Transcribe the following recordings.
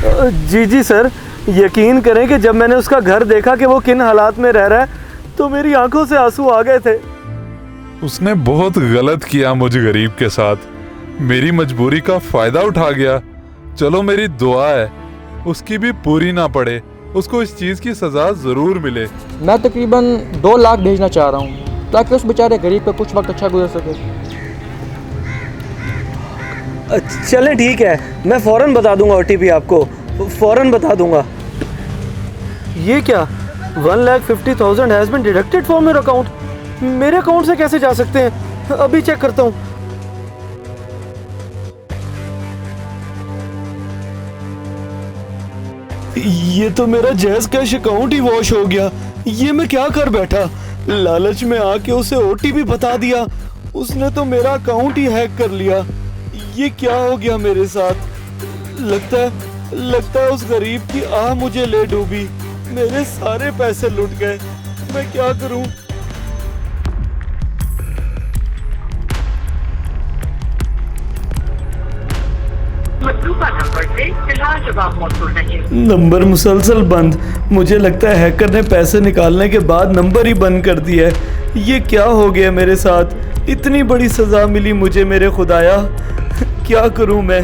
जी जी sir, यकीन करें कि जब मैंने उसका घर देखा कि वो किन हालात में रह रहा है तो मेरी आंखों से आंसू आ गए थे। उसने बहुत गलत किया मुझ गरीब के साथ, मेरी मजबूरी का फायदा उठा गया। चलो मेरी दुआ है उसकी भी पूरी ना पड़े, उसको इस चीज की सजा जरूर मिले। मैं तकरीबन 2 लाख भेजना चाह रहा हूँ ताकि उस बेचारे गरीब का कुछ वक्त अच्छा गुजर सके। चलें ठीक है, मैं फ़ौरन बता दूंगा OTP आपको, फ़ौरन बता दूंगा। ये क्या 1,50,000 has been deducted from your account? मेरे अकाउंट से कैसे जा सकते हैं? अभी चेक करता हूँ। ये तो मेरा जैज़ कैश अकाउंट ही वॉश हो गया। ये मैं क्या कर बैठा, लालच में आके उसे OTP बता दिया, उसने तो मेरा अकाउंट ही हैक कर लिया। ये क्या हो गया मेरे साथ? लगता है उस गरीब की आह मुझे ले डूबी, मेरे सारे पैसे लुट गए। मैं क्या करूं? नंबर मुसलसल बंद। मुझे लगता है हैकर ने पैसे निकालने के बाद नंबर ही बंद कर दिया है। ये क्या हो गया मेरे साथ? इतनी बड़ी सजा मिली मुझे मेरे खुदाया, क्या करूं मैं?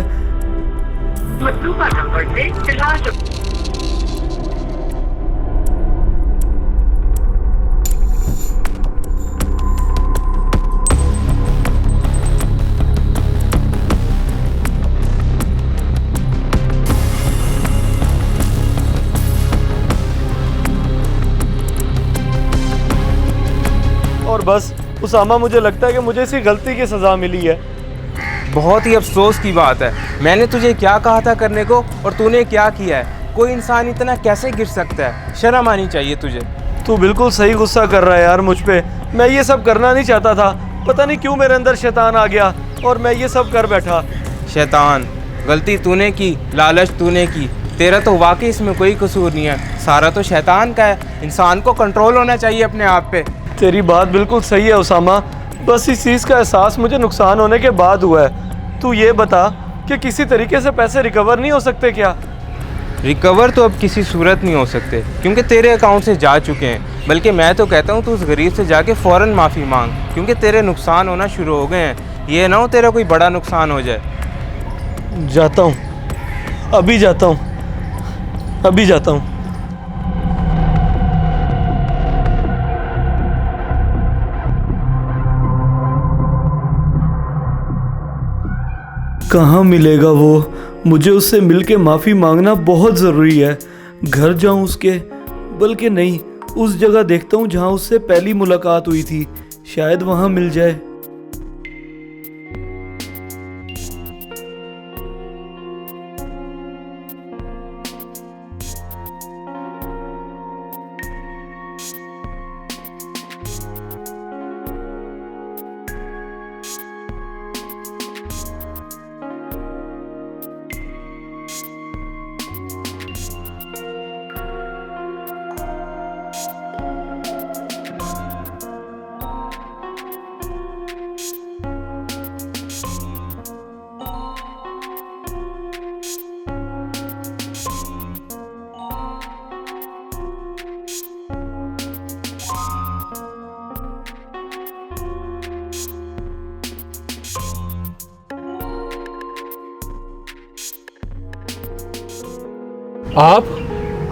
और बस उसामा, मुझे लगता है कि मुझे इसी गलती की सजा मिली है। बहुत ही अफसोस की बात है, मैंने तुझे क्या कहा था करने को और तूने क्या किया है। कोई इंसान इतना कैसे गिर सकता है? शर्म आनी चाहिए तुझे। तू बिल्कुल सही गुस्सा कर रहा है यार मुझ पे। मैं ये सब करना नहीं चाहता था, पता नहीं क्यों मेरे अंदर शैतान आ गया और मैं ये सब कर बैठा। शैतान, गलती तूने की, लालच तूने की, तेरा तो वाकई इसमें कोई कसूर नहीं है, सारा तो शैतान का है। इंसान को कंट्रोल होना चाहिए अपने आप पे। तेरी बात बिल्कुल सही है उसामा, बस इस चीज़ का एहसास मुझे नुकसान होने के बाद हुआ है। तू ये बता कि किसी तरीके से पैसे रिकवर नहीं हो सकते क्या? रिकवर तो अब किसी सूरत नहीं हो सकते क्योंकि तेरे अकाउंट से जा चुके हैं। बल्कि मैं तो कहता हूँ तू उस गरीब से जाके फ़ौरन माफ़ी मांग, क्योंकि तेरे नुकसान होना शुरू हो गए हैं। ये ना हो तेरा कोई बड़ा नुकसान हो जाए। जाता हूँ, अभी जाता हूँ, अभी जाता हूँ। कहाँ मिलेगा वो? मुझे उससे मिलके माफ़ी मांगना बहुत ज़रूरी है। घर जाऊँ उसके, बल्कि नहीं, उस जगह देखता हूँ जहाँ उससे पहली मुलाकात हुई थी, शायद वहाँ मिल जाए।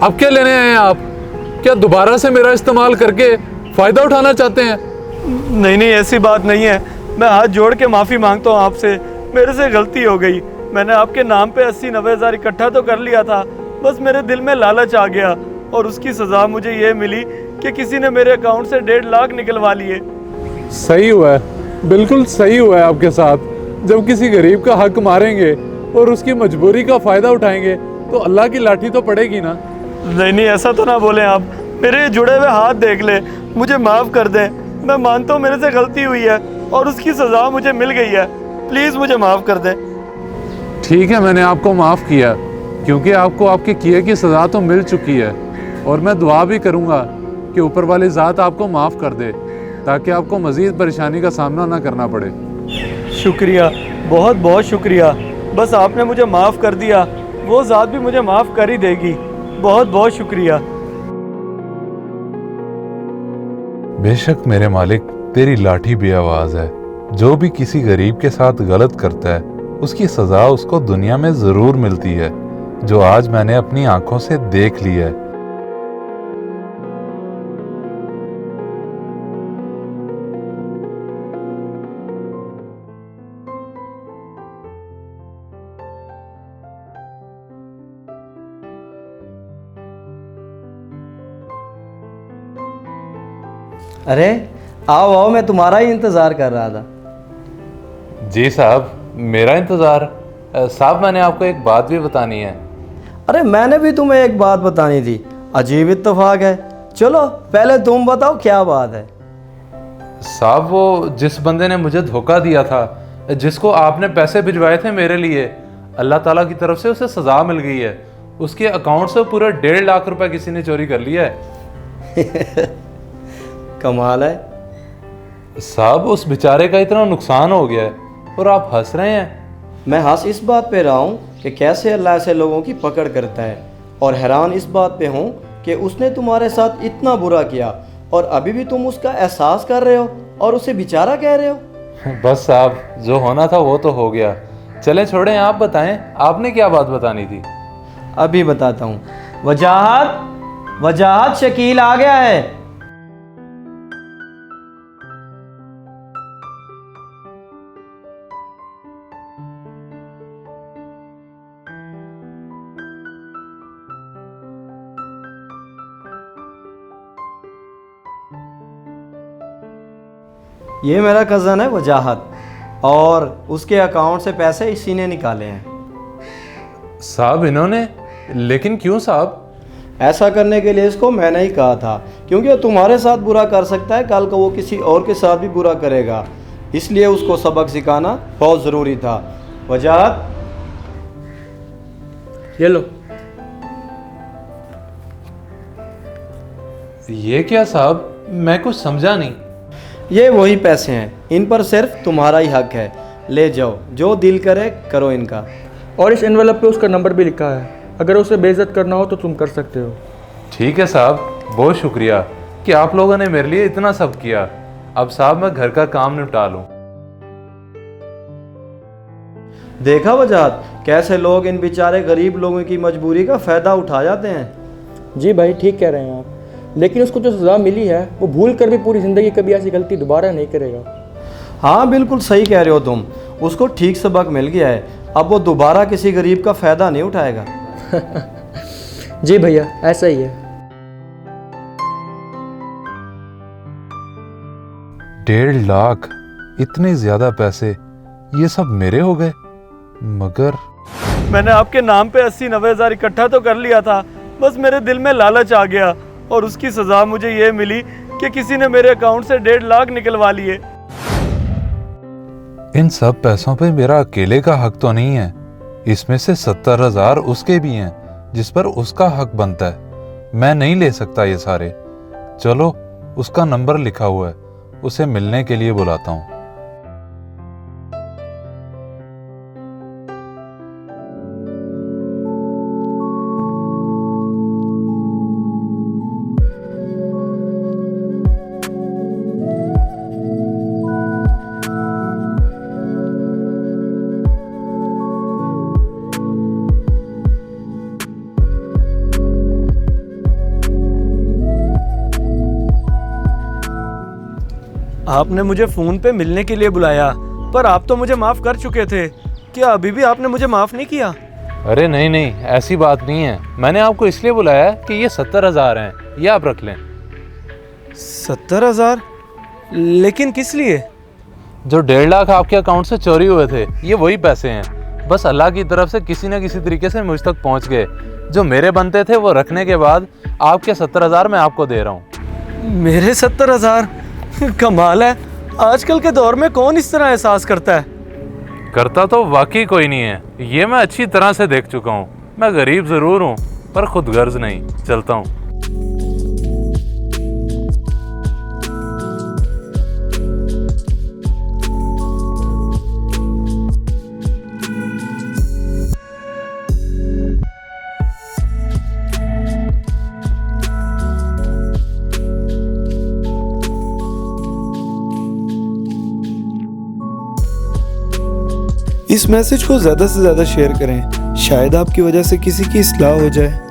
आप क्या लेने आए हैं? आप क्या दोबारा से मेरा इस्तेमाल करके फ़ायदा उठाना चाहते हैं? नहीं, ऐसी बात नहीं है। मैं हाथ जोड़ के माफ़ी मांगता हूँ आपसे, मेरे से गलती हो गई। मैंने आपके नाम पे 80-90 हज़ार इकट्ठा तो कर लिया था, बस मेरे दिल में लालच आ गया और उसकी सज़ा मुझे ये मिली कि किसी ने मेरे अकाउंट से 1.5 लाख निकलवा लिए। सही हुआ है, बिल्कुल सही हुआ है आपके साथ। जब किसी गरीब का हक मारेंगे और उसकी मजबूरी का फ़ायदा उठाएंगे तो अल्लाह की लाठी तो पड़ेगी ना। नहीं, ऐसा तो ना बोलें आप। मेरे जुड़े हुए हाथ देख ले, मुझे माफ़ कर दें। मैं मानता हूँ मेरे से गलती हुई है और उसकी सज़ा मुझे मिल गई है, प्लीज़ मुझे माफ़ कर दें। ठीक है, मैंने आपको माफ़ किया क्योंकि आपको आपके किए की सज़ा तो मिल चुकी है, और मैं दुआ भी करूँगा कि ऊपर वाली ज़ात आपको माफ़ कर दे ताकि आपको मज़ीद परेशानी का सामना ना करना पड़े। शुक्रिया, बहुत बहुत शुक्रिया। बस आपने मुझे माफ़ कर दिया, वो ज़ात भी मुझे माफ़ कर ही देगी। बहुत बहुत शुक्रिया। बेशक मेरे मालिक, तेरी लाठी भी आवाज है। जो भी किसी गरीब के साथ गलत करता है उसकी सजा उसको दुनिया में जरूर मिलती है, जो आज मैंने अपनी आंखों से देख ली है। अरे आओ आओ, मैं तुम्हारा ही इंतज़ार कर रहा था। जी साहब, मेरा इंतजार। साहब, मैंने आपको एक बात भी बतानी है। अरे मैंने भी तुम्हें एक बात बतानी थी। अजीब इत्तेफाक है। चलो पहले तुम बताओ क्या बात है। साहब, वो जिस बंदे ने मुझे धोखा दिया था, जिसको आपने पैसे भिजवाए थे मेरे लिए, अल्लाह ताला की तरफ से उसे सजा मिल गई है। उसके अकाउंट से पूरा 1.5 लाख रुपए किसी ने चोरी कर लिया है। कमाल है। साहब, उस बेचारे का इतना नुकसान हो गया है और आप हंस रहे हैं। मैं हंस इस बात पे रहा हूँ कि कैसे अल्लाह ऐसे लोगों की पकड़ करता है, और हैरान इस बात पे हूँ कि उसने तुम्हारे साथ इतना बुरा किया और अभी भी तुम उसका एहसास कर रहे हो और उसे बेचारा कह रहे हो। बस साहब, जो होना था वो तो हो गया। चले छोड़ें, आप बताएं, आपने क्या बात बतानी थी। अभी बताता हूँ। वजाहत वजाहत, शकील आ गया है। ये मेरा कज़न है वजाहत, और उसके अकाउंट से पैसे इसी ने निकाले हैं। साहब, इन्होंने? लेकिन क्यों साहब? ऐसा करने के लिए इसको मैंने ही कहा था, क्योंकि वो तुम्हारे साथ बुरा कर सकता है, कल को वो किसी और के साथ भी बुरा करेगा, इसलिए उसको सबक सिखाना बहुत ज़रूरी था। वजाहत, ये लो। ये क्या साहब? मैं कुछ समझा नहीं। ये वही पैसे हैं, इन पर सिर्फ तुम्हारा ही हक है। ले जाओ, जो दिल करे करो इनका। और इस एनवेलप पे उसका नंबर भी लिखा है, अगर उसे बेइज्जत करना हो तो तुम कर सकते हो। ठीक है साहब, बहुत शुक्रिया कि आप लोगों ने मेरे लिए इतना सब किया। अब साहब, मैं घर का काम निपटा लूं। देखा वजाहत, कैसे लोग इन बेचारे गरीब लोगों की मजबूरी का फ़ायदा उठा जाते हैं। जी भाई, ठीक कह रहे हैं आप, लेकिन उसको जो सज़ा मिली है वो भूल कर भी पूरी ज़िंदगी कभी ऐसी गलती दोबारा नहीं करेगा। हाँ बिल्कुल सही कह रहे हो तुम, उसको ठीक सबक मिल गया है, अब वो दोबारा किसी गरीब का फ़ायदा नहीं उठाएगा। जी भैया, ऐसा ही है। 1.5 लाख, इतने ज्यादा पैसे, ये सब मेरे हो गए। मगर मैंने आपके नाम पे 80-90 हज़ार इकट्ठा तो कर लिया था, बस मेरे दिल में लालच आ गया और उसकी सजा मुझे ये मिली कि किसी ने मेरे अकाउंट से 1.5 लाख निकलवा लिए। इन सब पैसों पे मेरा अकेले का हक तो नहीं है, इसमें से 70,000 उसके भी हैं जिस पर उसका हक बनता है। मैं नहीं ले सकता ये सारे। चलो, उसका नंबर लिखा हुआ है, उसे मिलने के लिए बुलाता हूँ। आपने मुझे फ़ोन पे मिलने के लिए बुलाया, पर आप तो मुझे माफ़ कर चुके थे। क्या अभी भी आपने मुझे माफ़ नहीं किया? अरे नहीं नहीं, ऐसी बात नहीं है। मैंने आपको इसलिए बुलाया कि ये 70,000 हैं, ये आप रख लें। 70,000? लेकिन किस लिए? जो 1.5 लाख आपके अकाउंट से चोरी हुए थे, ये वही पैसे हैं। बस अल्लाह की तरफ से किसी न किसी तरीके से मुझ तक पहुंच गए। जो मेरे बनते थे वो रखने के बाद आपके 70,000 मैं आपको दे रहा हूँ। मेरे 70,000? कमाल है, आजकल के दौर में कौन इस तरह एहसास करता है? करता तो वाकई कोई नहीं है, ये मैं अच्छी तरह से देख चुका हूँ। मैं गरीब ज़रूर हूँ पर खुद गर्ज नहीं। चलता हूँ। इस मैसेज को ज़्यादा से ज़्यादा शेयर करें, शायद आपकी वजह से किसी की इस्लाह हो जाए।